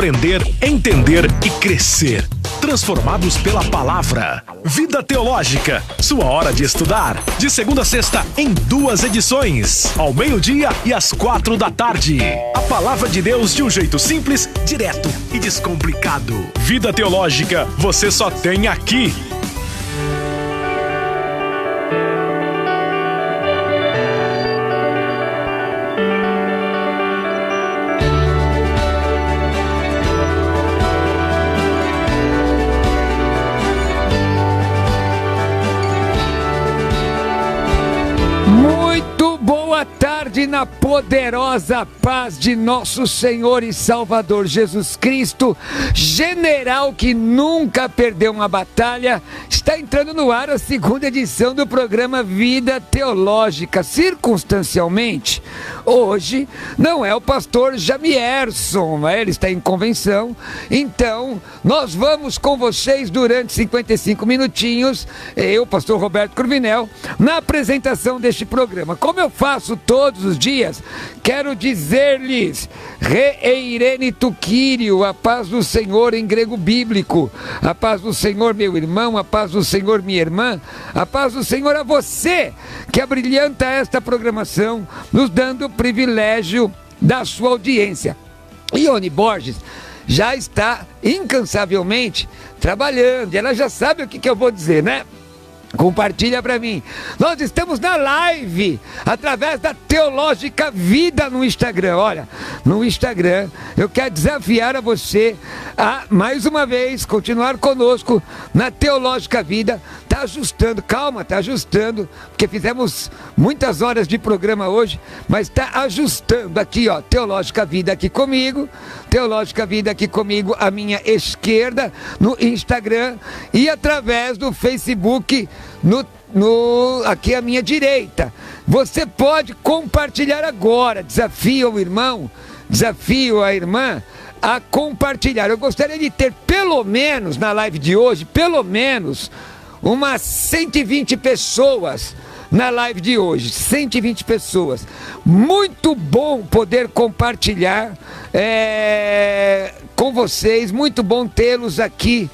aprender, entender e crescer. Transformados pela palavra. Vida Teológica, sua hora de estudar. De segunda a sexta, em 2 edições. Ao meio-dia e às 4 da tarde. A palavra de Deus de um jeito simples, direto e descomplicado. Vida Teológica, você só tem aqui. Na poderosa paz de nosso Senhor e Salvador Jesus Cristo, general que nunca perdeu uma batalha, está entrando no ar a 2ª edição do programa Vida Teológica. Circunstancialmente, hoje não é o pastor Jamierson, ele está em convenção, então nós vamos com vocês durante 55 minutinhos, eu, pastor Roberto Cruvinel, na apresentação deste programa. Como eu faço todos os dias, quero dizer-lhes, Reirene Tuquírio, a paz do Senhor em grego bíblico, a paz do Senhor, meu irmão, a paz do Senhor, minha irmã, a paz do Senhor a você, que abrilhanta esta programação, nos dando o privilégio da sua audiência. Ione Borges já está incansavelmente trabalhando, ela já sabe o que eu vou dizer, né? Compartilha para mim. Nós estamos na live através da Teológica Vida no Instagram. Olha, no Instagram eu quero desafiar a você a, mais uma vez, continuar conosco na Teológica Vida. Tá ajustando, calma, tá ajustando, porque fizemos muitas horas de programa hoje, mas tá ajustando aqui, ó, Teológica Vida aqui comigo, Teológica Vida aqui comigo, à minha esquerda, no Instagram, e através do Facebook, aqui à minha direita. Você pode compartilhar agora. Desafio o irmão, desafio a irmã a compartilhar. Eu gostaria de ter pelo menos na live de hoje, pelo menos umas 120 pessoas na live de hoje, 120 pessoas. Muito bom poder compartilhar com vocês, muito bom tê-los aqui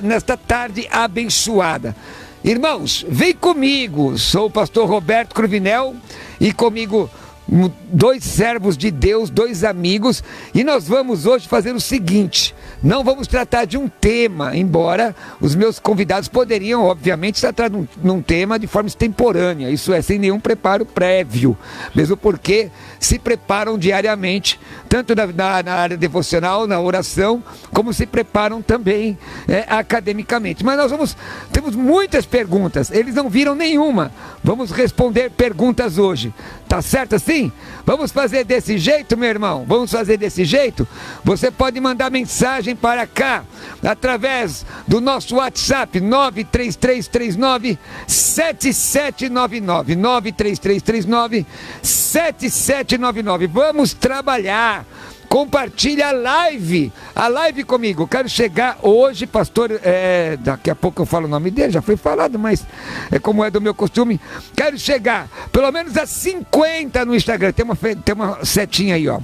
nesta tarde abençoada. Irmãos, vem comigo, sou o pastor Roberto Cruvinel e comigo 2 servos de Deus, 2 amigos, e nós vamos hoje fazer o seguinte: não vamos tratar de um tema, embora os meus convidados poderiam, obviamente, tratar num tema de forma extemporânea, isso é, sem nenhum preparo prévio, mesmo porque se preparam diariamente, tanto na área devocional, na oração, como se preparam também academicamente. Mas temos muitas perguntas, eles não viram nenhuma, vamos responder perguntas hoje, tá certo assim? Vamos fazer desse jeito, meu irmão? Vamos fazer desse jeito? Você pode mandar mensagem para cá, através do nosso WhatsApp, 93339-7799, 93339-7799. Vamos trabalhar. Compartilha a live comigo. Quero chegar hoje, pastor, daqui a pouco eu falo o nome dele, já foi falado, mas é como é do meu costume. Quero chegar pelo menos a 50 no Instagram. Tem uma setinha aí, ó.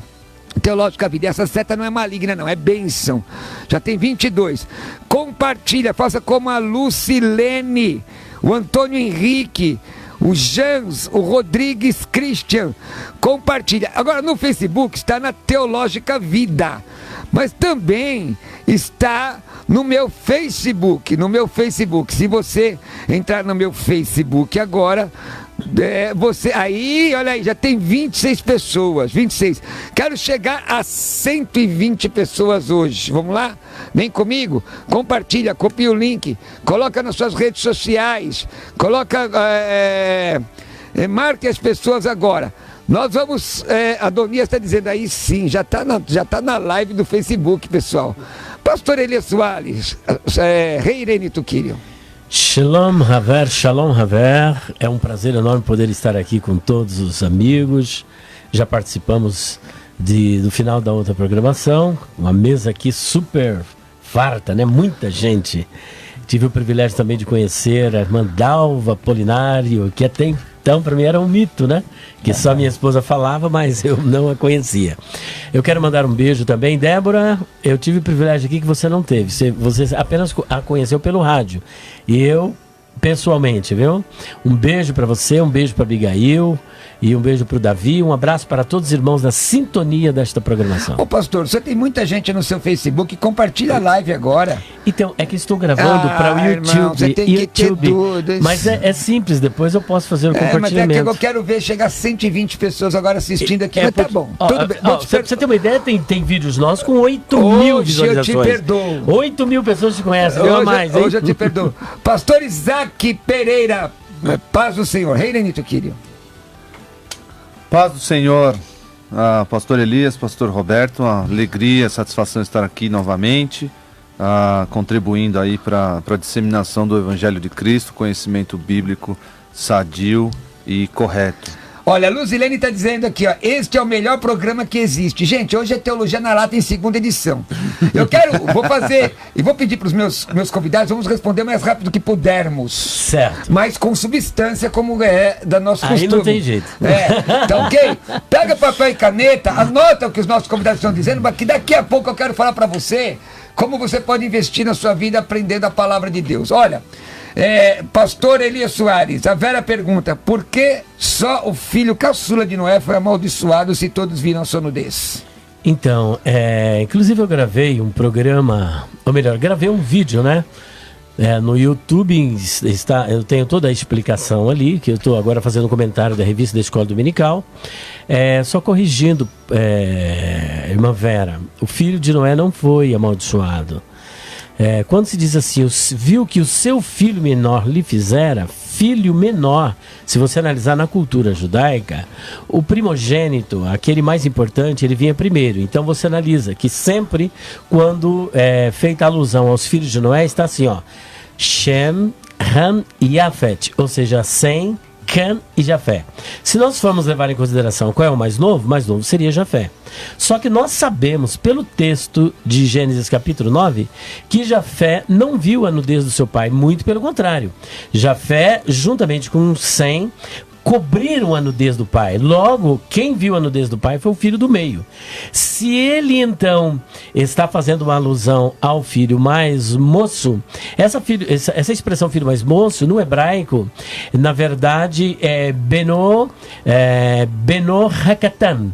Teológica Vida, essa seta não é maligna não, é bênção. Já tem 22. Compartilha, faça como a Lucilene, o Antônio Henrique, o Jans, o Rodrigues Christian. Compartilha. Agora no Facebook está na Teológica Vida, mas também está no meu Facebook. Se você entrar no meu Facebook agora, olha aí, já tem 26 pessoas, 26. Quero chegar a 120 pessoas hoje. Vamos lá? Vem comigo, compartilha, copia o link, coloca nas suas redes sociais, marque as pessoas agora. Nós vamos, a Donias está dizendo aí sim, já tá na live do Facebook, pessoal. Pastor Elias Soares, Reirene Tuquírio. Shalom Haver, é um prazer enorme poder estar aqui com todos os amigos. Já participamos do final da outra programação, uma mesa aqui super farta, né? Muita gente. Tive o privilégio também de conhecer a irmã Dalva Polinário, que tem Então, para mim era um mito, né? Que só minha esposa falava, mas eu não a conhecia. Eu quero mandar um beijo também. Débora, eu tive o privilégio aqui que você não teve. Você apenas a conheceu pelo rádio. E eu, pessoalmente, viu? Um beijo para você, um beijo para Abigail e um beijo para o Davi. Um abraço para todos os irmãos na sintonia desta programação. Ô pastor, você tem muita gente no seu Facebook, compartilha a live agora. Então, é que estou gravando para o YouTube. Irmão, você tem que ter tudo. Mas é simples, depois eu posso fazer o compartilhamento. Mas é que eu quero ver chegar a 120 pessoas agora assistindo aqui, mas tá bom. Tudo bem. Você tem uma ideia, tem vídeos nossos com 8 mil visualizações. Eu te perdoo. 8 mil pessoas te conhecem, não mais, hein? Hoje eu te perdoo. Pastor Isaac Pereira, paz do Senhor. Rei Lenito Quírio. Paz do Senhor, pastor Elias, pastor Roberto, uma alegria, satisfação estar aqui novamente, contribuindo aí para a disseminação do Evangelho de Cristo, conhecimento bíblico sadio e correto. Olha, a Luzilene está dizendo aqui, ó, este é o melhor programa que existe. Gente, hoje é Teologia na Lata em segunda edição. Vou fazer, e vou pedir para os meus convidados, vamos responder o mais rápido que pudermos. Certo. Mas com substância, como é da nosso costume. Aí não tem jeito. Então, ok? Pega papel e caneta, anota o que os nossos convidados estão dizendo, porque daqui a pouco eu quero falar para você como você pode investir na sua vida aprendendo a palavra de Deus. Olha, pastor Elias Soares, a Vera pergunta, por que só o filho caçula de Noé foi amaldiçoado se todos viram a sua nudez? Então, inclusive eu gravei um programa, ou melhor, gravei um vídeo, né? No YouTube eu tenho toda a explicação ali, que eu estou agora fazendo um comentário da revista da Escola Dominical. Só corrigindo, irmã Vera, o filho de Noé não foi amaldiçoado. Quando se diz assim, viu que o seu filho menor lhe fizera, filho menor, se você analisar na cultura judaica, o primogênito, aquele mais importante, ele vinha primeiro. Então você analisa que sempre quando é feita alusão aos filhos de Noé, está assim, ó, Shem, Ham e Yafet, ou seja, Sem, Cam e Jafé. Se nós formos levar em consideração qual é o mais novo seria Jafé. Só que nós sabemos, pelo texto de Gênesis capítulo 9, que Jafé não viu a nudez do seu pai, muito pelo contrário. Jafé, juntamente com Sem, cobriram a nudez do pai. Logo, quem viu a nudez do pai foi o filho do meio. Se ele, então, está fazendo uma alusão ao filho mais moço, essa expressão filho mais moço, no hebraico, na verdade, é Beno Hakatam.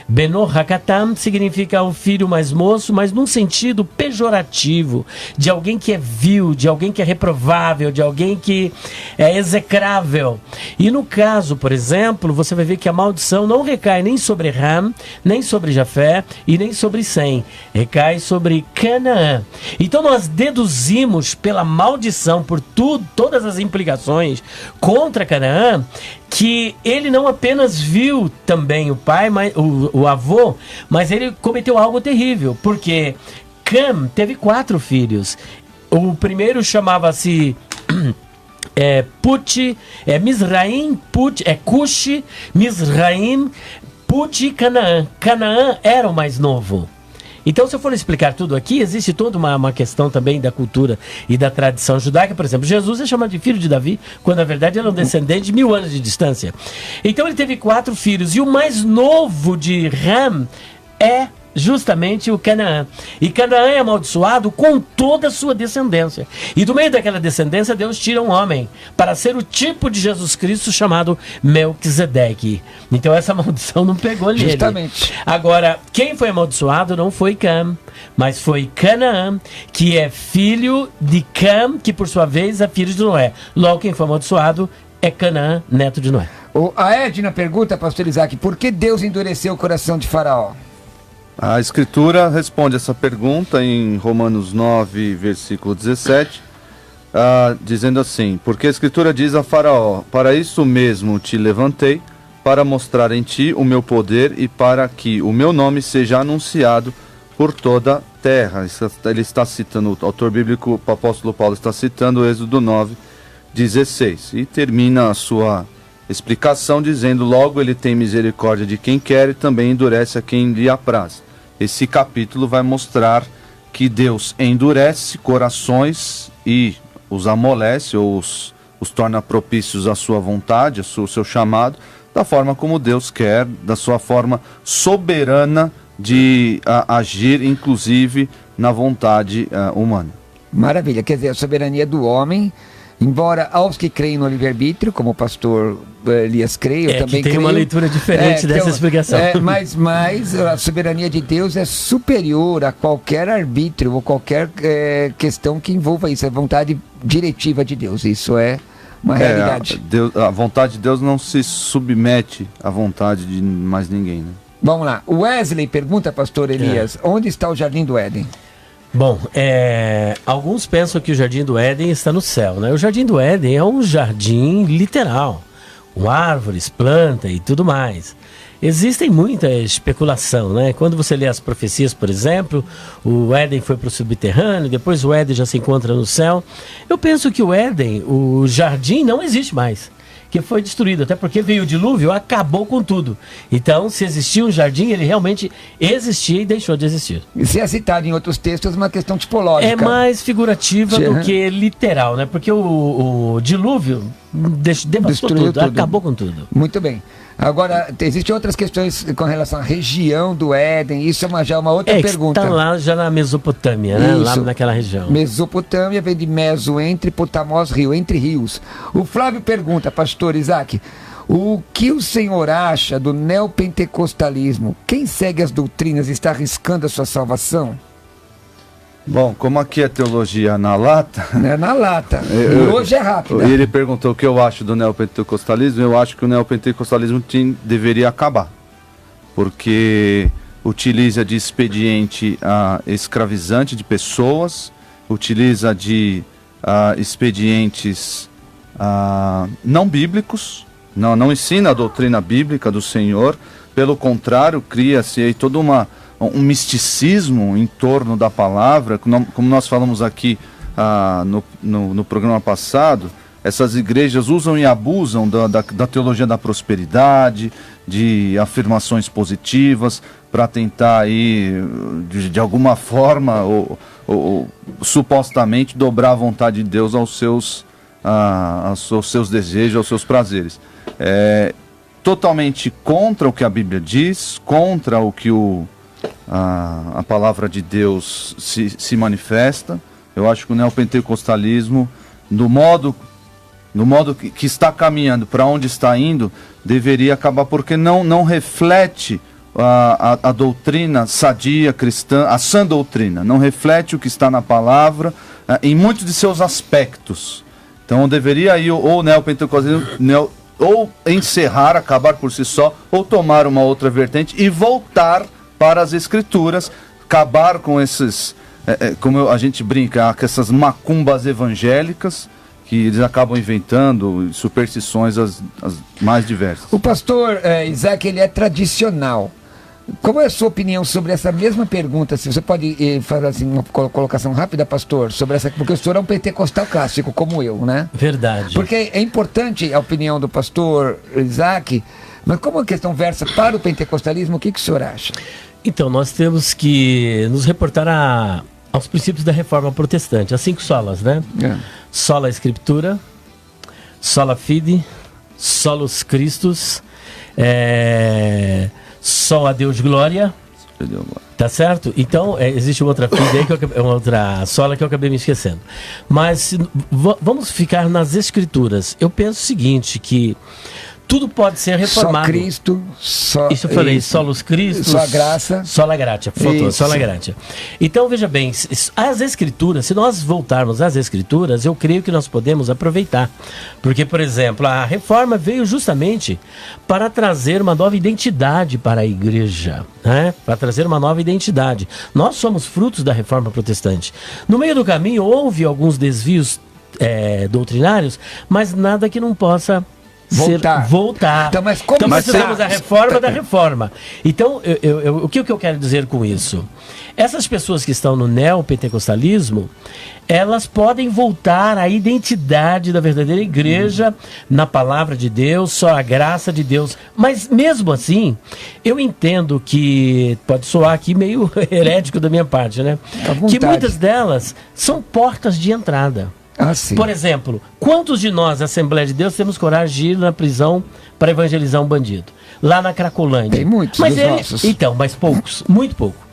Beno Hakatam significa o filho mais moço, mas num sentido pejorativo, de alguém que é vil, de alguém que é reprovável, de alguém que é execrável. E no caso, por exemplo, você vai ver que a maldição não recai nem sobre Ham, nem sobre Jafé e nem sobre Sem. Recai sobre Canaã. Então nós deduzimos pela maldição, por todas as implicações contra Canaã, que ele não apenas viu também o pai, o avô, mas ele cometeu algo terrível, porque Cam teve 4 filhos. O primeiro chamava-se Mizraim, Cushi, Mizraim, Put e Canaã. Canaã era o mais novo. Então, se eu for explicar tudo aqui, existe toda uma questão também da cultura e da tradição judaica. Por exemplo, Jesus é chamado de filho de Davi, quando na verdade ele é um descendente de 1000 anos de distância. Então ele teve 4 filhos, e o mais novo de Ram é justamente o Canaã. E Canaã é amaldiçoado com toda a sua descendência. E do meio daquela descendência, Deus tira um homem para ser o tipo de Jesus Cristo chamado Melquisedeque. Então essa maldição não pegou nele. Justamente. Agora, quem foi amaldiçoado não foi Cam, mas foi Canaã, que é filho de Cam, que por sua vez é filho de Noé. Logo, quem foi amaldiçoado é Canaã, neto de Noé. A Edna pergunta, pastor Isaac, por que Deus endureceu o coração de Faraó? A Escritura responde essa pergunta em Romanos 9, versículo 17, dizendo assim: porque a Escritura diz a Faraó, para isso mesmo te levantei, para mostrar em ti o meu poder e para que o meu nome seja anunciado por toda a terra. Ele está citando, o autor bíblico, o apóstolo Paulo está citando o Êxodo 9, 16, e termina a sua explicação dizendo: logo ele tem misericórdia de quem quer e também endurece a quem lhe apraz. Esse capítulo vai mostrar que Deus endurece corações e os amolece ou os os torna propícios à sua vontade, ao seu chamado, da forma como Deus quer, da sua forma soberana de agir, inclusive na vontade humana. Maravilha, quer dizer, a soberania do homem, embora aos que creem no livre-arbítrio, como o pastor Elias crê, eu também tem creio. Uma leitura diferente dessa explicação. Mas a soberania de Deus é superior a qualquer arbítrio ou qualquer questão que envolva isso, a vontade diretiva de Deus, isso é uma realidade. A vontade de Deus não se submete à vontade de mais ninguém, né? Vamos lá, o Wesley pergunta, pastor Elias, onde está o Jardim do Éden? Bom, alguns pensam que o Jardim do Éden está no céu, né? O Jardim do Éden é um jardim literal, com árvores, planta e tudo mais. Existem muita especulação, né? Quando você lê as profecias, por exemplo, o Éden foi para o subterrâneo, depois o Éden já se encontra no céu. Eu penso que o Éden, o jardim, não existe mais, que foi destruído, até porque veio o dilúvio, acabou com tudo. Então, se existia um jardim, ele realmente existia e deixou de existir. Isso é citado em outros textos, uma questão tipológica. É mais figurativa do que literal, né? Porque o dilúvio devastou tudo, acabou com tudo. Muito bem. Agora, existem outras questões com relação à região do Éden, isso já é uma outra pergunta. Está lá já na Mesopotâmia, né? Lá naquela região. Mesopotâmia vem de meso, entre Potamos, rio, entre rios. O Flávio pergunta, pastor Isaac, o que o senhor acha do neopentecostalismo? Quem segue as doutrinas está arriscando a sua salvação? Bom, como aqui é teologia na lata... É na lata. Hoje é rápido. E ele perguntou o que eu acho do neopentecostalismo. Eu acho que o neopentecostalismo deveria acabar. Porque utiliza de expediente escravizante de pessoas, utiliza de expedientes não bíblicos, não ensina a doutrina bíblica do Senhor. Pelo contrário, cria-se aí toda um misticismo em torno da palavra, como nós falamos aqui no programa passado. Essas igrejas usam e abusam da teologia da prosperidade, de afirmações positivas, para tentar aí, de alguma forma, ou supostamente dobrar a vontade de Deus aos seus desejos, aos seus prazeres. Totalmente contra o que a Bíblia diz, contra o que a palavra de Deus se manifesta. Eu acho que o neopentecostalismo, no modo que está caminhando, para onde está indo, deveria acabar, porque não reflete a doutrina sadia cristã, a sã doutrina, não reflete o que está na palavra em muitos de seus aspectos. Então deveria ir ou o neopentecostalismo ou encerrar, acabar por si só, ou tomar uma outra vertente e voltar para as Escrituras, acabar com esses, como a gente brinca, com essas macumbas evangélicas que eles acabam inventando, superstições as mais diversas. O pastor Isaac, ele é tradicional. Qual é a sua opinião sobre essa mesma pergunta? Se você pode fazer assim, uma colocação rápida, pastor, sobre essa, porque o senhor é um pentecostal clássico, como eu, né? Verdade. Porque é importante a opinião do pastor Isaac, mas como a questão versa para o pentecostalismo, o que o senhor acha? Então, nós temos que nos reportar aos princípios da reforma protestante, as 5 solas, né? Sola Escritura, sola fide, solus Christus, só a Deus glória, tá certo? Então, existe outra fide aí, outra sola que eu acabei me esquecendo. Mas vamos ficar nas Escrituras. Eu penso o seguinte, que tudo pode ser reformado. Só Cristo, só... Isso eu falei, solos Cristo, só a graça. Sola gratia, faltou, sola gratia. Então, veja bem, as Escrituras, se nós voltarmos às Escrituras, eu creio que nós podemos aproveitar. Porque, por exemplo, a reforma veio justamente para trazer uma nova identidade para a igreja, né? Para trazer uma nova identidade. Nós somos frutos da reforma protestante. No meio do caminho, houve alguns desvios doutrinários, mas nada que não possa voltar. Então, mas como nós temos a reforma da reforma. Então, o que eu quero dizer com isso? Essas pessoas que estão no neopentecostalismo, elas podem voltar à identidade da verdadeira igreja, na palavra de Deus, só a graça de Deus. Mas mesmo assim, eu entendo que, pode soar aqui meio herético da minha parte, né? Que muitas delas são portas de entrada. sim. Por exemplo, quantos de nós, Assembleia de Deus, temos coragem de ir na prisão para evangelizar um bandido? Lá na Cracolândia. Tem muitos mas dos nossos. Então, mas poucos, muito pouco.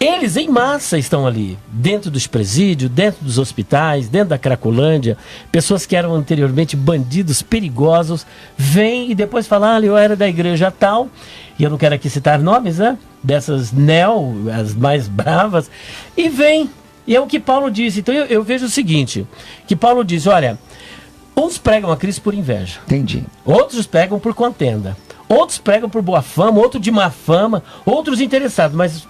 Eles em massa estão ali, dentro dos presídios, dentro dos hospitais, dentro da Cracolândia. Pessoas que eram anteriormente bandidos perigosos, vêm e depois falam, eu era da igreja tal, e eu não quero aqui citar nomes, né? Dessas as mais bravas, e vêm. E é o que Paulo disse. Então eu vejo o seguinte, que Paulo diz, olha, uns pregam a Cristo por inveja. Entendi. Outros pregam por contenda. Outros pregam por boa fama, outros de má fama, outros interessados, mas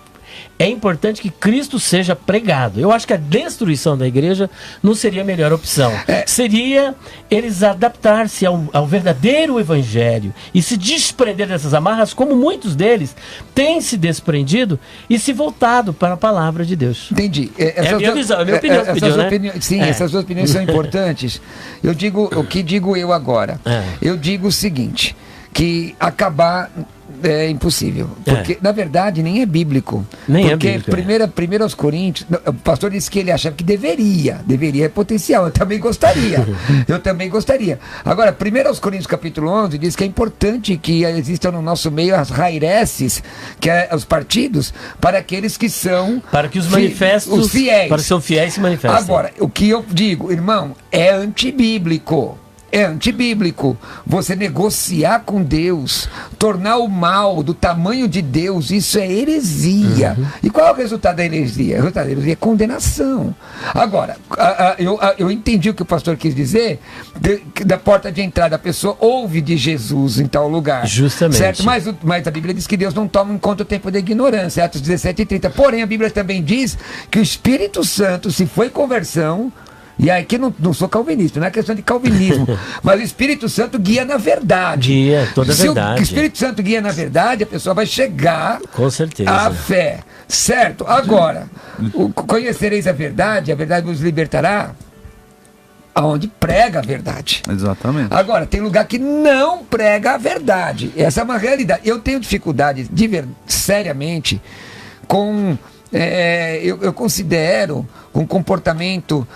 é importante que Cristo seja pregado. Eu acho que a destruição da igreja não seria a melhor opção. Seria eles adaptar-se ao verdadeiro evangelho e se desprender dessas amarras, como muitos deles têm se desprendido e se voltado para a palavra de Deus. Entendi. É a minha visão, é a minha opinião. Essas duas opiniões são importantes. Eu digo, o que digo eu agora? Eu digo o seguinte, que acabar é impossível, porque na verdade nem é bíblico, porque primeiro aos Coríntios, o pastor disse que ele achava que deveria potencial, eu também gostaria, agora 1 aos Coríntios capítulo 11 diz que é importante que existam no nosso meio as raireces, que é os partidos, para aqueles que são, para que os manifestos, os fiéis, para que são fiéis se manifestem. Agora, o que eu digo, irmão, é antibíblico. É antibíblico você negociar com Deus, tornar o mal do tamanho de Deus, isso é heresia. E qual é o resultado da heresia? O resultado da heresia é condenação. Agora, eu entendi o que o pastor quis dizer, da porta de entrada, a pessoa ouve de Jesus em tal lugar. Justamente. Certo? Mas a Bíblia diz que Deus não toma em conta o tempo da ignorância, Atos 17:30. Porém, a Bíblia também diz que o Espírito Santo, se foi conversão, e aqui não sou calvinista, não é questão de calvinismo, mas o Espírito Santo guia na verdade. Guia toda a verdade. Se o Espírito Santo guia na verdade, a pessoa vai chegar com certeza à fé. Certo? Agora, conhecereis a verdade vos libertará, aonde prega a verdade. Exatamente. Agora, tem lugar que não prega a verdade. Essa é uma realidade. Eu tenho dificuldade, seriamente, com... eu considero um comportamento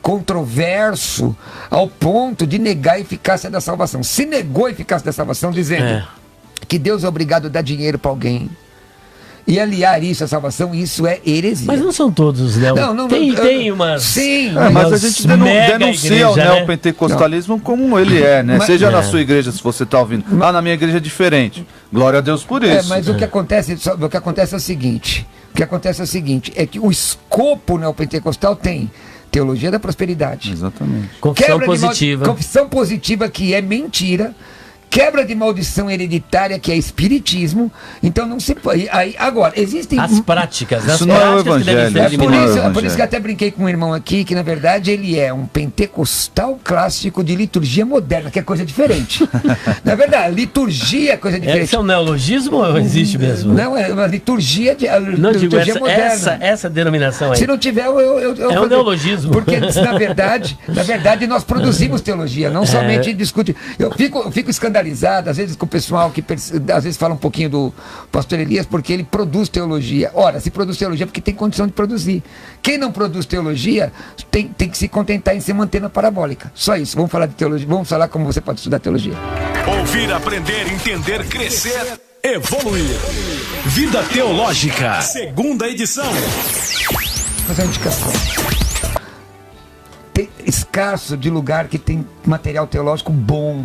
controverso ao ponto de negar a eficácia da salvação. Se negou a eficácia da salvação dizendo que Deus é obrigado a dar dinheiro para alguém e aliar isso à salvação, isso é heresia. Mas não são todos, né? Tem umas... Sim. Mas a gente denuncia o neopentecostalismo como ele é, né? Seja na sua igreja, se você está ouvindo. Na minha igreja é diferente. Glória a Deus por isso. Mas o que acontece é o seguinte. É que o escopo neopentecostal tem teologia da prosperidade. Exatamente. Confissão positiva. Confissão positiva, que é mentira. Quebra de maldição hereditária, que é espiritismo. Então não se pode. Agora, existem as práticas, isso não é o evangelho. Por isso que até brinquei com um irmão aqui, que na verdade ele é um pentecostal clássico de liturgia moderna, que é coisa diferente. Na verdade, liturgia é coisa diferente. Isso é um neologismo ou existe mesmo? Não, é uma liturgia moderna. Essa denominação aí. Se não tiver, é um neologismo. Porque na verdade nós produzimos teologia, não somente discute. Eu fico escandalizado às vezes com o pessoal que às vezes fala um pouquinho do pastor Elias, porque ele produz teologia. Ora, se produz teologia porque tem condição de produzir. Quem não produz teologia tem que se contentar em ser uma antena parabólica. Só isso. Vamos falar de teologia, vamos falar como você pode estudar teologia. Ouvir, aprender, entender, crescer, evoluir. Vida Teológica, segunda edição. Fazer uma indicação. Tem escasso de lugar que tem material teológico bom.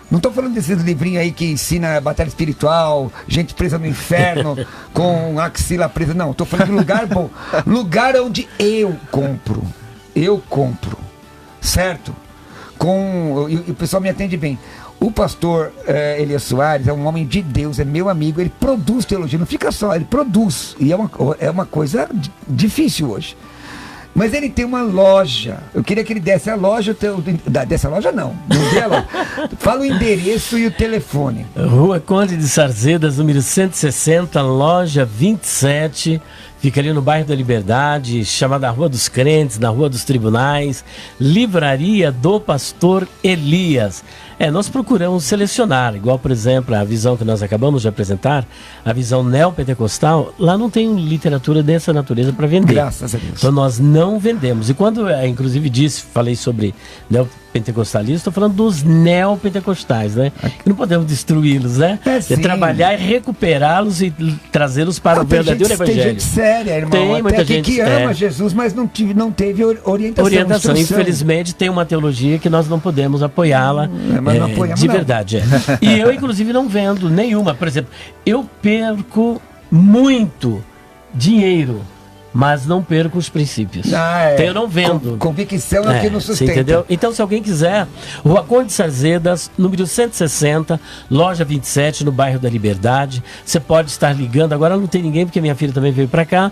Não estou falando desses livrinhos aí que ensina batalha espiritual, gente presa no inferno, com axila presa. Não, estou falando de lugar bom. Lugar onde eu compro. Certo? E o pessoal me atende bem. O pastor Elias Soares é um homem de Deus, é meu amigo, ele produz teologia, não fica só, ele produz. E é uma coisa difícil hoje. Mas ele tem uma loja. Eu queria que ele desse a loja. Dessa loja não dê a loja. Fala o endereço e o telefone. Rua Conde de Sarzedas, número 160, loja 27. Fica ali no bairro da Liberdade, chamada Rua dos Crentes, na Rua dos Tribunais. Livraria do Pastor Elias. Nós procuramos selecionar, igual, por exemplo, a visão que nós acabamos de apresentar, a visão neopentecostal, lá não tem literatura dessa natureza para vender. Graças a Deus. Então nós não vendemos. E quando, inclusive, falei sobre neopentecostalistas, estou falando dos neopentecostais, né? E não podemos destruí-los, né? Sim. Trabalhar e recuperá-los e trazê-los para o verdadeiro evangelho. Tem gente séria, irmão. Tem muita gente que ama Jesus, mas não teve orientação. Infelizmente, tem uma teologia que nós não podemos apoiá-la. Mas não apoiamos, de não. verdade. E eu, inclusive, não vendo nenhuma. Por exemplo, eu perco muito dinheiro, mas não perco os princípios. Então eu não vendo. Convicção é o que nos sustenta. Entendeu? Então, se alguém quiser, Rua Conde Sarzedas, número 160, loja 27, no bairro da Liberdade. Você pode estar ligando. Agora não tem ninguém, porque minha filha também veio para cá.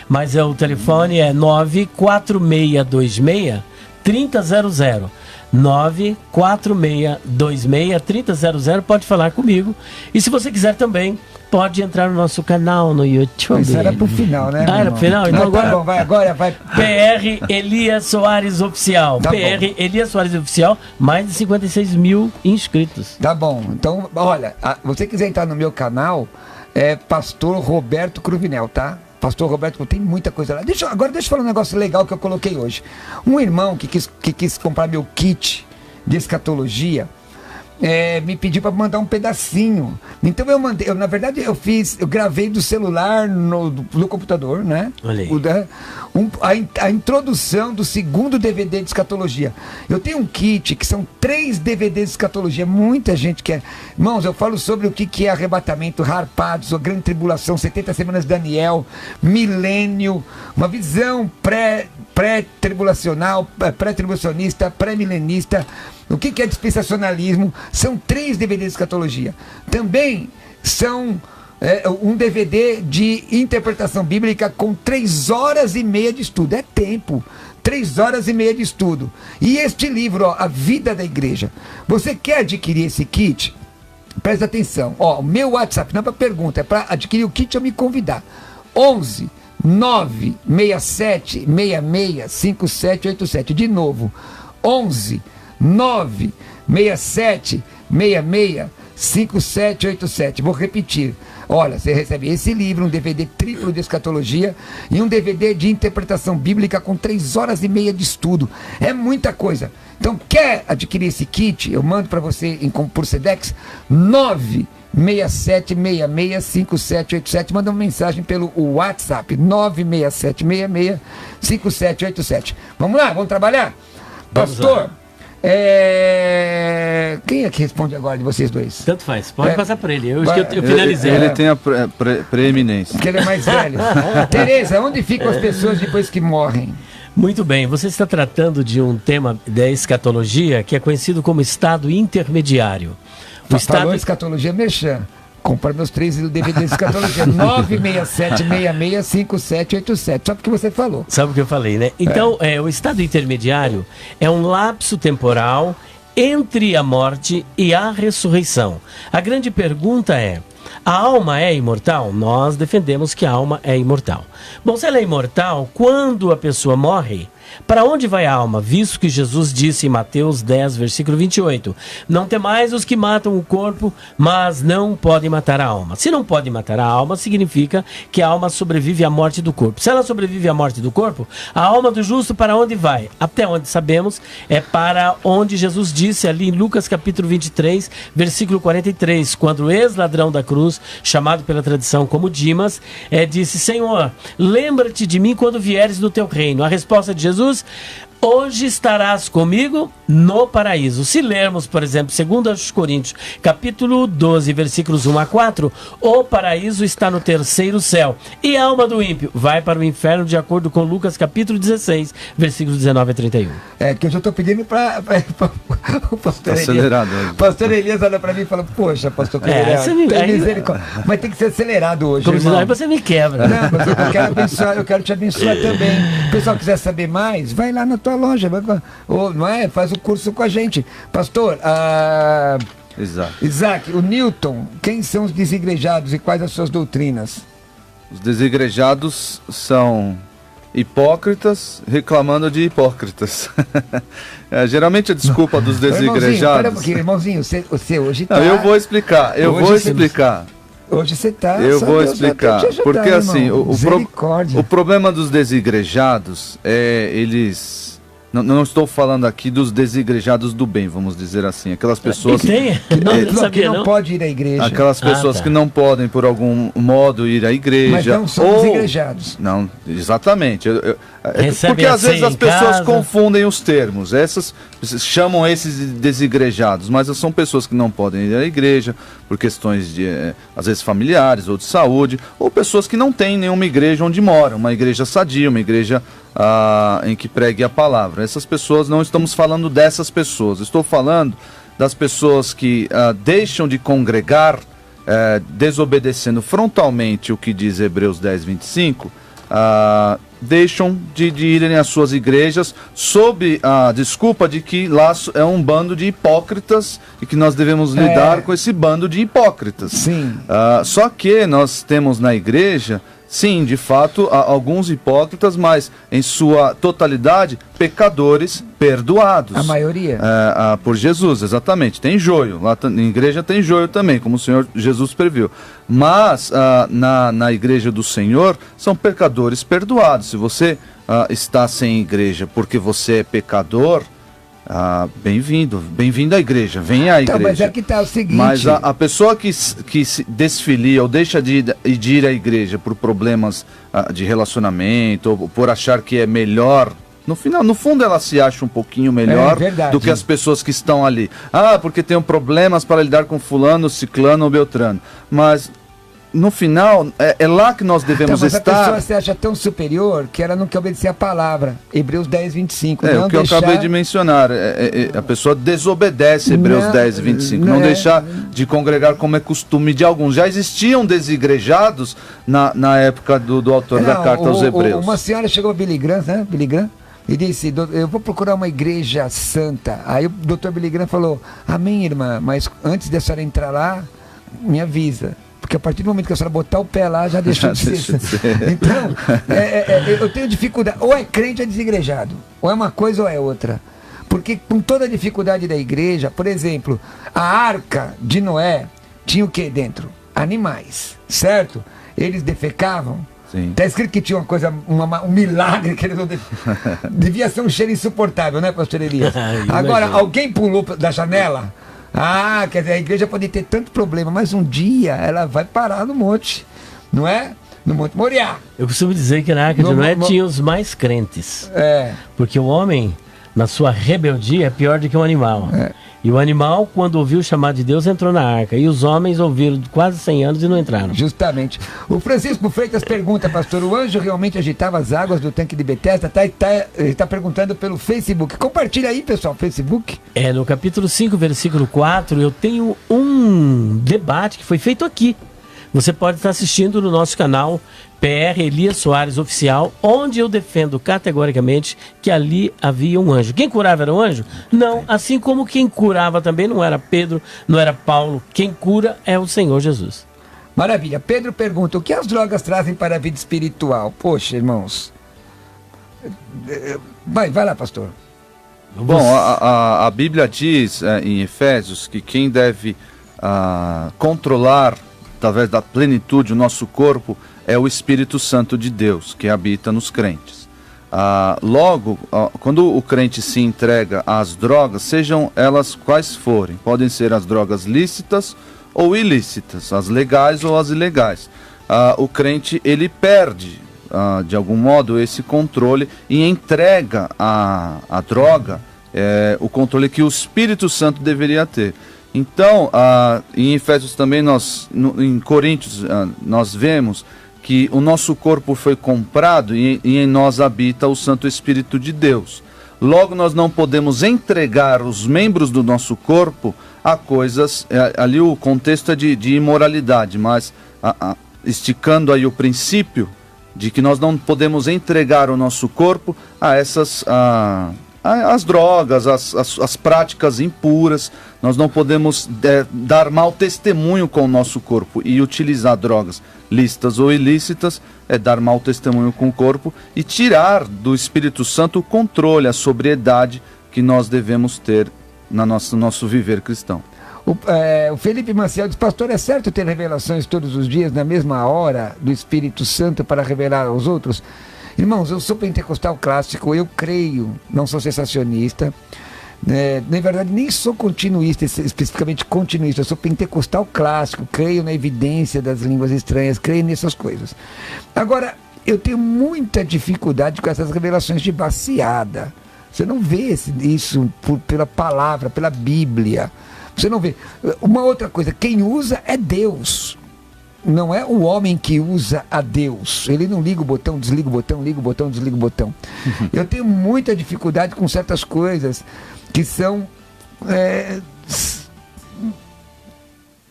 Mas o telefone é 94626-3000. 94626-3000. Pode falar comigo. E se você quiser também, pode entrar no nosso canal no YouTube. Isso era pro final, né? Era pro final? Então agora, tá bom, agora vai. PR Elias Soares Oficial. Tá PR bom. Elias Soares Oficial, mais de 56 mil inscritos. Tá bom. Então, olha, você quiser entrar no meu canal, é Pastor Roberto Cruvinel, tá? Pastor Roberto, tem muita coisa lá. Agora deixa eu falar um negócio legal que eu coloquei hoje. Um irmão que quis comprar meu kit de escatologia, me pediu para mandar um pedacinho. Então eu mandei, na verdade eu gravei do celular no computador, né? Olha aí. A introdução do segundo DVD de escatologia. Eu tenho um kit que são 3 DVDs de escatologia. Muita gente quer. Irmãos, eu falo sobre o que é arrebatamento, harpados, a grande tribulação, 70 semanas de Daniel, milênio, uma visão pré-tribulacional, pré-tribulacionista, pré-milenista. O que é dispensacionalismo? São 3 DVDs de escatologia. Também são um DVD de interpretação bíblica com 3 horas e meia de estudo. É tempo. 3 horas e meia de estudo. E este livro, A Vida da Igreja. Você quer adquirir esse kit? Presta atenção. O meu WhatsApp, não é para pergunta, é para adquirir o kit ou me convidar. 11 967 66 5787. De novo, 11 967 66 5787. Vou repetir. Olha, você recebe esse livro, um DVD triplo de escatologia e um DVD de interpretação bíblica com 3 horas e meia de estudo. É muita coisa. Então, quer adquirir esse kit? Eu mando para você por Sedex 967665787. Manda uma mensagem pelo WhatsApp 967665787. Vamos lá, vamos trabalhar? Pastor, quem é que responde agora de vocês dois? Tanto faz, pode passar para ele. Eu finalizei. Ele tem a preeminência. Porque ele é mais velho. Tereza, onde ficam as pessoas depois que morrem? Muito bem, você está tratando de um tema da escatologia que é conhecido como estado intermediário. O Falou escatologia, merchan. Compra meus 3 DVDs de escatologia. 967665787. Só porque você falou. Sabe o que eu falei, né? Então, o estado intermediário é um lapso temporal entre a morte e a ressurreição. A grande pergunta é: a alma é imortal? Nós defendemos que a alma é imortal. Bom, se ela é imortal, quando a pessoa morre, para onde vai a alma? Visto que Jesus disse em Mateus 10, versículo 28, não temais os que matam o corpo, mas não podem matar a alma. Se não pode matar a alma, significa que a alma sobrevive à morte do corpo. Se ela sobrevive à morte do corpo, a alma do justo para onde vai? Até onde sabemos, é para onde Jesus disse ali em Lucas capítulo 23, versículo 43, quando o ex-ladrão da cruz, chamado pela tradição como Dimas, disse: Senhor, lembra-te de mim quando vieres no teu reino. A resposta de Jesus: hoje estarás comigo no paraíso. Se lermos, por exemplo, 2 Coríntios, capítulo 12, versículos 1 a 4, o paraíso está no terceiro céu. E a alma do ímpio vai para o inferno, de acordo com Lucas, capítulo 16, versículos 19 a 31. Que eu já estou pedindo para o pastor acelerado. Elias. Pastor Elias olha para mim e fala: poxa, pastor, mas tem que ser acelerado hoje. Aí você me quebra. Não, mas eu quero te abençoar também. Se o pessoal quiser saber mais, vai lá na tua loja, não é? Faz o curso com a gente. Pastor, Isaac, o Newton, quem são os desigrejados e quais as suas doutrinas? Os desigrejados são hipócritas reclamando de hipócritas. Geralmente a desculpa dos desigrejados... Irmãozinho, você hoje está... Não, eu vou explicar. Hoje você está... Eu vou explicar. Porque assim, o problema dos desigrejados é eles... Não estou falando aqui dos desigrejados do bem, vamos dizer assim. Aquelas pessoas que não pode ir à igreja. Aquelas pessoas que não podem, por algum modo, ir à igreja. Mas não são desigrejados. Não, exatamente. Porque às vezes as pessoas confundem os termos. Chamam esses de desigrejados, mas são pessoas que não podem ir à igreja por questões de, às vezes, familiares ou de saúde, ou pessoas que não têm nenhuma igreja onde moram, uma igreja sadia, uma igreja em que pregue a palavra. Essas pessoas, não estamos falando dessas pessoas, estou falando das pessoas que deixam de congregar, desobedecendo frontalmente o que diz Hebreus 10, 25, deixam de irem às suas igrejas sob a desculpa de que lá é um bando de hipócritas e que nós devemos lidar com esse bando de hipócritas. Sim. Só que nós temos na igreja, sim, de fato, alguns hipócritas, mas em sua totalidade, pecadores perdoados. A maioria? Por Jesus, exatamente. Tem joio. Lá na igreja tem joio também, como o Senhor Jesus previu. Mas na igreja do Senhor são pecadores perdoados. Se você está sem igreja porque você é pecador, bem-vindo à igreja, venha à igreja. Mas é que está o seguinte... Mas a pessoa que se desfilia ou deixa de ir à igreja por problemas de relacionamento, ou por achar que é melhor, no fundo ela se acha um pouquinho melhor do que as pessoas que estão ali. Porque tenho problemas para lidar com fulano, ciclano ou beltrano. Mas... no final, é lá que nós devemos estar. A pessoa se acha tão superior que ela não quer obedecer a palavra. Hebreus 10, 25. O que eu acabei de mencionar. A pessoa desobedece Hebreus 10, 25. Não deixar de congregar como é costume de alguns. Já existiam desigrejados na época do autor da carta aos Hebreus. Uma senhora chegou a Billy Graham, né? Billy Graham, e disse, eu vou procurar uma igreja santa. Aí o doutor Billy Graham falou, amém, irmã, mas antes de a senhora entrar lá, me avisa. Porque a partir do momento que a senhora botar o pé lá, já deixou de ser. Então, eu tenho dificuldade. Ou é crente ou é desigrejado. Ou é uma coisa ou é outra. Porque com toda a dificuldade da igreja, por exemplo, a arca de Noé tinha o que dentro? Animais, certo? Eles defecavam. Está escrito que tinha uma coisa, um milagre que eles não devia ser um cheiro insuportável, né, pastor Elias? Agora, alguém pulou da janela... quer dizer, a igreja pode ter tanto problema, mas um dia ela vai parar no monte, não é? No Monte Moriá. Eu costumo dizer que na Arca de Noé tinha os mais crentes. Porque o homem, na sua rebeldia, é pior do que um animal. E o animal, quando ouviu o chamado de Deus, entrou na arca. E os homens ouviram quase 100 anos e não entraram. Justamente. O Francisco Freitas pergunta, pastor, o anjo realmente agitava as águas do tanque de Betesda? Ele está perguntando pelo Facebook. Compartilha aí, pessoal, Facebook. No capítulo 5, versículo 4, eu tenho um debate que foi feito aqui. Você pode estar assistindo no nosso canal PR Elias Soares Oficial, onde eu defendo categoricamente que ali havia um anjo. Quem curava era um anjo? Não, assim como quem curava também não era Pedro, não era Paulo. Quem cura é o Senhor Jesus. Maravilha. Pedro pergunta, o que as drogas trazem para a vida espiritual? Poxa, irmãos. Vai lá, pastor. Bom, a Bíblia diz em Efésios que quem deve controlar através da plenitude o nosso corpo é o Espírito Santo de Deus que habita nos crentes. Logo, quando o crente se entrega às drogas, sejam elas quais forem, podem ser as drogas lícitas ou ilícitas, as legais ou as ilegais, o crente ele perde de algum modo esse controle e entrega à droga o controle que o Espírito Santo deveria ter. Então, em Efésios também, em Coríntios, nós vemos que o nosso corpo foi comprado e em nós habita o Santo Espírito de Deus. Logo, nós não podemos entregar os membros do nosso corpo a coisas, ali o contexto é de imoralidade, mas esticando aí o princípio de que nós não podemos entregar o nosso corpo a essas as drogas, as práticas impuras. Nós não podemos dar mau testemunho com o nosso corpo, e utilizar drogas lícitas ou ilícitas é dar mau testemunho com o corpo e tirar do Espírito Santo o controle, a sobriedade que nós devemos ter no nosso viver cristão. O Felipe Maciel diz: pastor, é certo ter revelações todos os dias na mesma hora do Espírito Santo para revelar aos outros? Irmãos, eu sou pentecostal clássico, eu creio, não sou sensacionista, na verdade nem sou continuista, especificamente continuista, eu sou pentecostal clássico, creio na evidência das línguas estranhas, creio nessas coisas. Agora, eu tenho muita dificuldade com essas revelações de baseada. Você não vê isso pela palavra, pela Bíblia. Você não vê. Uma outra coisa, quem usa é Deus. Não é o homem que usa a Deus. Ele não liga o botão, desliga o botão, liga o botão, desliga o botão. Eu tenho muita dificuldade com certas coisas que são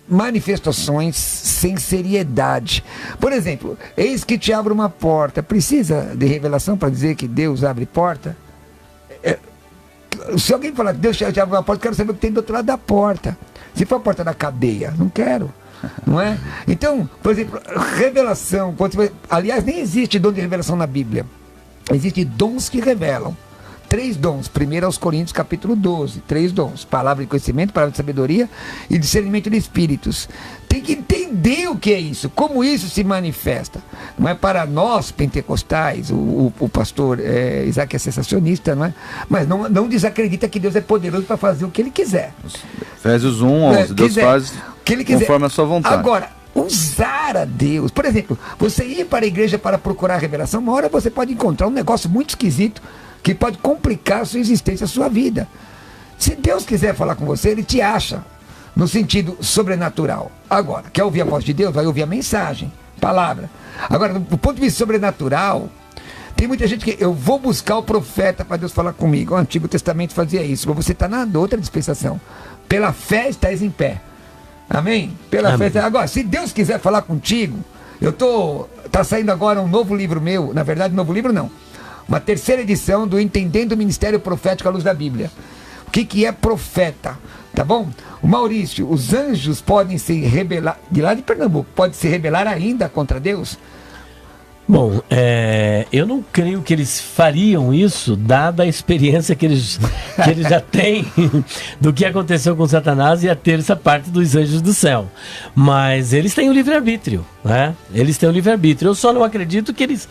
manifestações sem seriedade. Por exemplo, eis que te abro uma porta. Precisa de revelação para dizer que Deus abre porta? Se alguém falar que Deus te abre uma porta, eu quero saber o que tem do outro lado da porta. Se for a porta da cadeia, não quero. Não é? Então, por exemplo, revelação, aliás, nem existe dom de revelação na Bíblia. Existem dons que revelam. 3 dons. 1 aos Coríntios, capítulo 12. 3 dons. Palavra de conhecimento, palavra de sabedoria e discernimento de espíritos. Tem que entender o que é isso, como isso se manifesta. Não é para nós, pentecostais, o pastor Isaac é sensacionista, não é? Mas não desacredita que Deus é poderoso para fazer o que Ele quiser. Efésios 1:11, Deus faz que Ele quiser, conforme a sua vontade. Agora, usar a Deus, por exemplo, você ir para a igreja para procurar a revelação, uma hora você pode encontrar um negócio muito esquisito que pode complicar a sua existência, a sua vida. Se Deus quiser falar com você, Ele te acha, no sentido sobrenatural. Agora, quer ouvir a voz de Deus? Vai ouvir a mensagem, palavra. Agora, do ponto de vista sobrenatural, tem muita gente que eu vou buscar o profeta para Deus falar comigo. O Antigo Testamento fazia isso, mas você está na outra dispensação. Pela fé estás em pé. Amém? Pela fé. Agora, se Deus quiser falar contigo, tá saindo agora um novo livro meu, na verdade, novo livro não. Uma 3ª edição do Entendendo o Ministério Profético à Luz da Bíblia. O que é profeta? Tá bom? O Maurício, os anjos podem se rebelar, de lá de Pernambuco, podem se rebelar ainda contra Deus? Bom, eu não creio que eles fariam isso, dada a experiência que eles já têm do que aconteceu com Satanás e a 3ª parte dos anjos do céu. Mas eles têm o livre-arbítrio, né? Eles têm o livre-arbítrio. Eu só não acredito que eles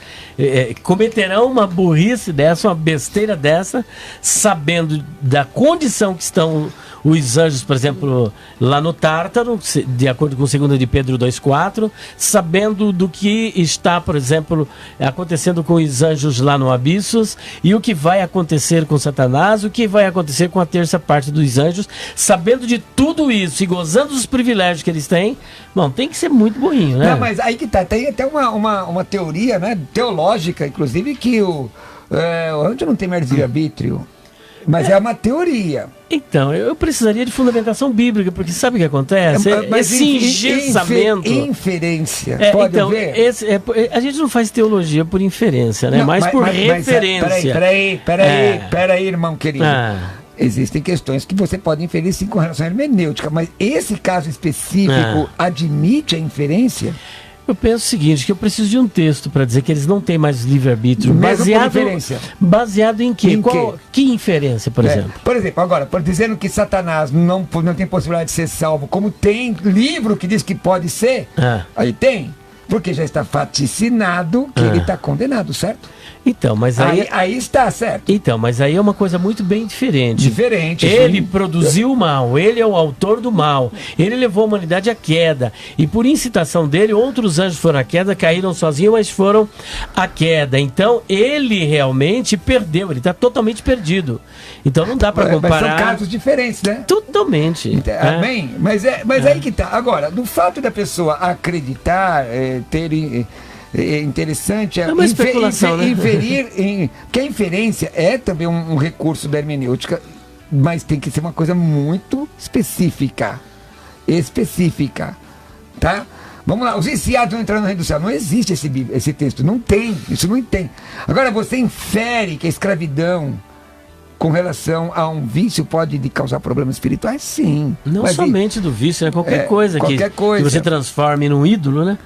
cometerão uma burrice dessa, uma besteira dessa, sabendo da condição que estão os anjos, por exemplo, lá no Tártaro, de acordo com 2 de Pedro 2,4, sabendo do que está, por exemplo, acontecendo com os anjos lá no Abissos, e o que vai acontecer com Satanás, o que vai acontecer com a 3ª parte dos anjos, sabendo de tudo isso e gozando dos privilégios que eles têm. Bom, tem que ser muito burrinho, né? Não, mas aí que tá, tem até uma teoria, né, teológica, inclusive, que o anjo não tem mais livre-arbítrio. Mas é uma teoria. Então, eu precisaria de fundamentação bíblica, porque sabe o que acontece? Mas esse engessamento. Inferência. Pode então, ver? A gente não faz teologia por inferência, né? Não, mas por referência. Peraí, irmão querido. Existem questões que você pode inferir sim com relação à hermenêutica, mas esse caso específico admite a inferência? Eu penso o seguinte, que eu preciso de um texto para dizer que eles não têm mais livre-arbítrio. Baseado em quê? Que inferência, por exemplo? Por exemplo, agora, dizendo que Satanás não tem possibilidade de ser salvo, como tem livro que diz que pode ser, aí tem, porque já está vaticinado que ele está condenado, certo? Então, mas aí está, certo? Então, mas aí é uma coisa muito bem diferente. Ele produziu o mal, ele é o autor do mal, ele levou a humanidade à queda, e por incitação dele, outros anjos foram à queda, caíram sozinhos, mas foram à queda. Então, ele realmente perdeu, ele está totalmente perdido. Então, não dá para comparar. Mas são casos diferentes, né? Totalmente. Amém? Mas aí que tá. Agora, do fato da pessoa acreditar, ter... É interessante uma especulação, né? Inferir, que a inferência é também um recurso da hermenêutica, mas tem que ser uma coisa muito específica, tá? Vamos lá, os iniciados vão entrar no reino do céu. Não existe esse texto, não tem, isso não tem. Agora você infere que a escravidão com relação a um vício pode causar problemas espirituais? Sim. Não Mas somente do vício, né? Qualquer coisa qualquer que coisa. você transforme num ídolo, né?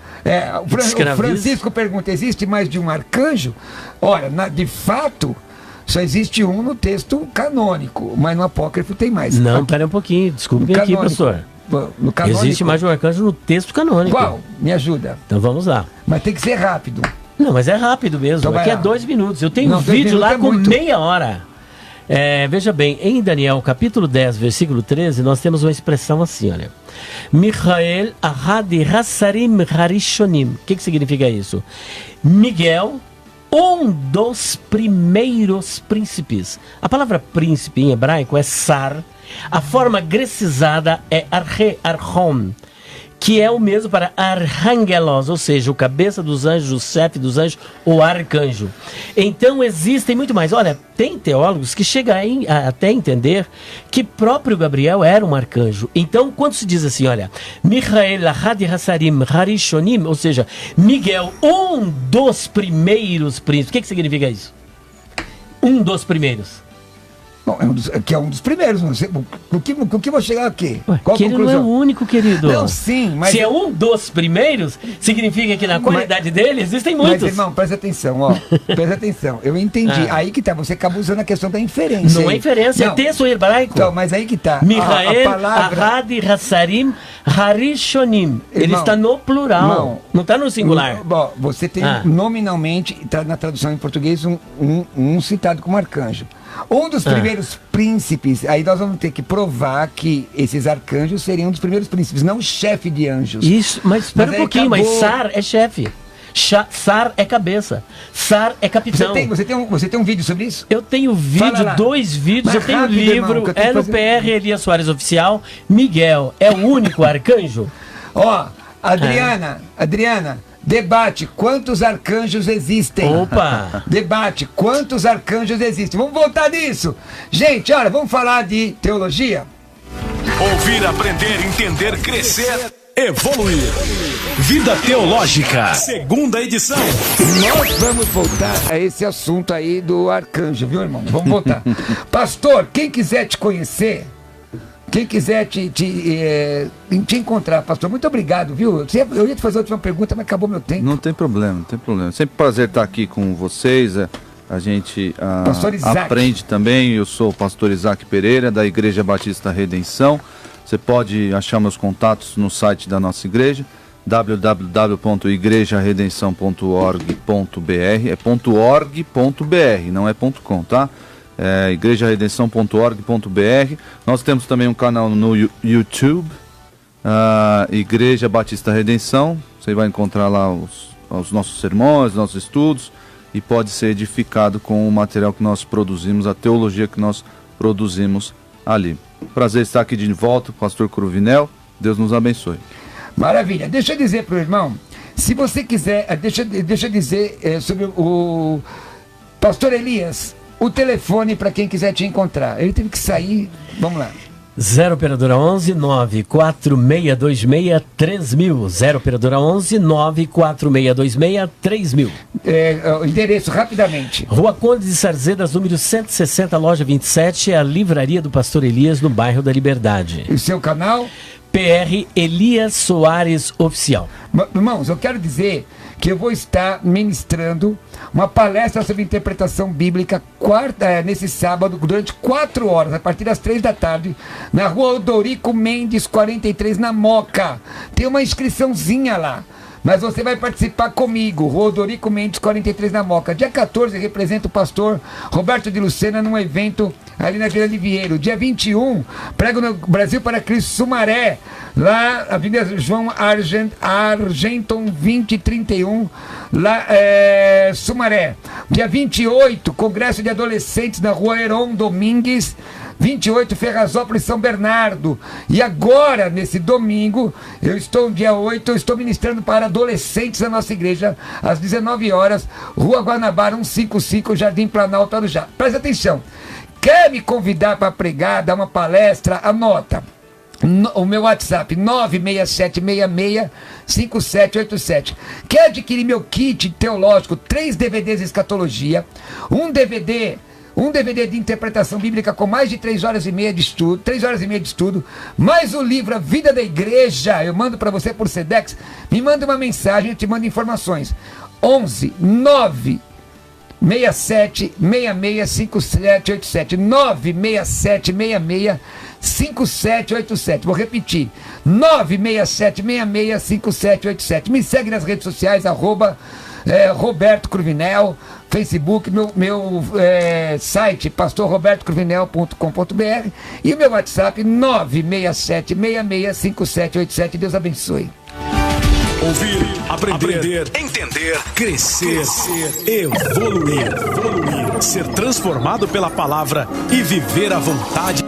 O Francisco pergunta, existe mais de um arcanjo? Olha, de fato, só existe um no texto canônico, mas no apócrifo tem mais. Não, pera um pouquinho, desculpe aqui, pastor. No canônico, existe mais de um arcanjo no texto canônico. Qual? Me ajuda. Então vamos lá. Mas tem que ser rápido. Não, mas é rápido mesmo. Então aqui é 2 minutos. Eu tenho um 2 vídeo lá com muito. meia hora. Veja bem, em Daniel, capítulo 10, versículo 13, nós temos uma expressão assim, olha. Michael ahadi hassarim harishonim. O que significa isso? Miguel, um dos primeiros príncipes. A palavra príncipe em hebraico é sar. A forma grecizada é archon, que é o mesmo para arhangelos, ou seja, o cabeça dos anjos, o chefe dos anjos, o arcanjo. Então existem muito mais. Olha, tem teólogos que chegam até entender que próprio Gabriel era um arcanjo. Então, quando se diz assim, olha, Michael ahadi hassarim harishonim, ou seja, Miguel, um dos primeiros príncipes. O que significa isso? Um dos primeiros. Bom, é um dos primeiros. O que vou chegar aqui? Ué, qual que ele não é o único, querido. Não, sim, mas... Se é um dos primeiros, significa que na qualidade dele existem muitos. Mas, irmão, presta atenção, ó. Presta atenção. Eu entendi. Aí que tá, você acabou usando a questão da inferência. Não é inferência, é texto hebraico. Então, mas aí que tá. Michael, a palavra... ahadi, hassarim, harishonim. Ele está no plural, não está no singular. Bom, você tem nominalmente, tá na tradução em português, um citado como arcanjo. Um dos primeiros príncipes, aí nós vamos ter que provar que esses arcanjos seriam um dos primeiros príncipes, não chefe de anjos. Isso, mas espera um pouquinho, mas Sar é chefe. Sar é cabeça. Sar é capitão. Você tem um vídeo sobre isso? Eu tenho vídeo, 2 vídeos, eu tenho um livro, irmão, no PR Elias Soares Oficial. Miguel é o único arcanjo? Ó, Adriana, debate, quantos arcanjos existem? Opa! Debate, quantos arcanjos existem? Vamos voltar nisso. Gente, olha, vamos falar de teologia? Ouvir, aprender, entender, crescer, evoluir. Vida Teológica, segunda edição. Nós vamos voltar a esse assunto aí do arcanjo, viu, irmão? Vamos voltar. Pastor, quem quiser te conhecer... Quem quiser te encontrar, pastor, muito obrigado, viu? Eu ia te fazer a última pergunta, mas acabou meu tempo. Não tem problema, não tem problema. Sempre um prazer estar aqui com vocês. A gente aprende também. Eu sou o pastor Isaac Pereira, da Igreja Batista Redenção. Você pode achar meus contatos no site da nossa igreja, www.igrejaredenção.org.br. É .org.br, não é .com, tá? igrejaredenção.org.br. Nós temos também um canal no YouTube, Igreja Batista Redenção. Você vai encontrar lá os nossos sermões, nossos estudos, e pode ser edificado com o material que nós produzimos, a teologia que nós produzimos ali. Prazer estar aqui de volta, pastor Cruvinel. Deus nos abençoe. Maravilha. Deixa eu dizer para o irmão, se você quiser, deixa eu dizer sobre o pastor Elias, o telefone para quem quiser te encontrar. Ele teve que sair, vamos lá. 0 operadora 11 94626 3000. 0 operadora 11 94626 3000. O endereço, rapidamente. Rua Conde de Sarzedas, número 160, loja 27, é a livraria do pastor Elias, no bairro da Liberdade. E o seu canal? PR Elias Soares Oficial. Irmãos, eu quero dizer que eu vou estar ministrando uma palestra sobre interpretação bíblica nesse sábado, durante 4 horas, a partir das 3 da tarde, na rua Odorico Mendes 43, na Moca. Tem uma inscriçãozinha lá. Mas você vai participar comigo, Rodorico Mendes 43 na Moca. Dia 14 representa o pastor Roberto de Lucena num evento ali na Vila Liviero. Dia 21, prego no Brasil para Cristo Sumaré, lá Avenida João Argenton 2031, lá Sumaré. Dia 28, Congresso de Adolescentes na Rua Heron Domingues 28, Ferrazópolis, São Bernardo. E agora, nesse domingo, dia 8, eu estou ministrando para adolescentes da nossa igreja, às 19 horas, Rua Guanabara 155, Jardim Planalto, Arujá. Presta atenção. Quer me convidar para pregar, dar uma palestra? Anota. O meu WhatsApp, 967665787. Quer adquirir meu kit teológico, 3 DVDs de escatologia, um DVD um DVD de interpretação bíblica com mais de 3 horas e meia de estudo, mais o livro A Vida da Igreja. Eu mando para você por Sedex. Me manda uma mensagem, eu te mando informações. 11 9 67 66 5787 967 66 5787. Vou repetir: 967 66 5787. Me segue nas redes sociais, Roberto Cruvinel, Facebook, meu site pastorrobertocruvinel.com.br e o meu WhatsApp 967 66 5787. Deus abençoe. Ouvir, aprender, entender, crescer, evoluir, ser transformado pela palavra e viver a vontade.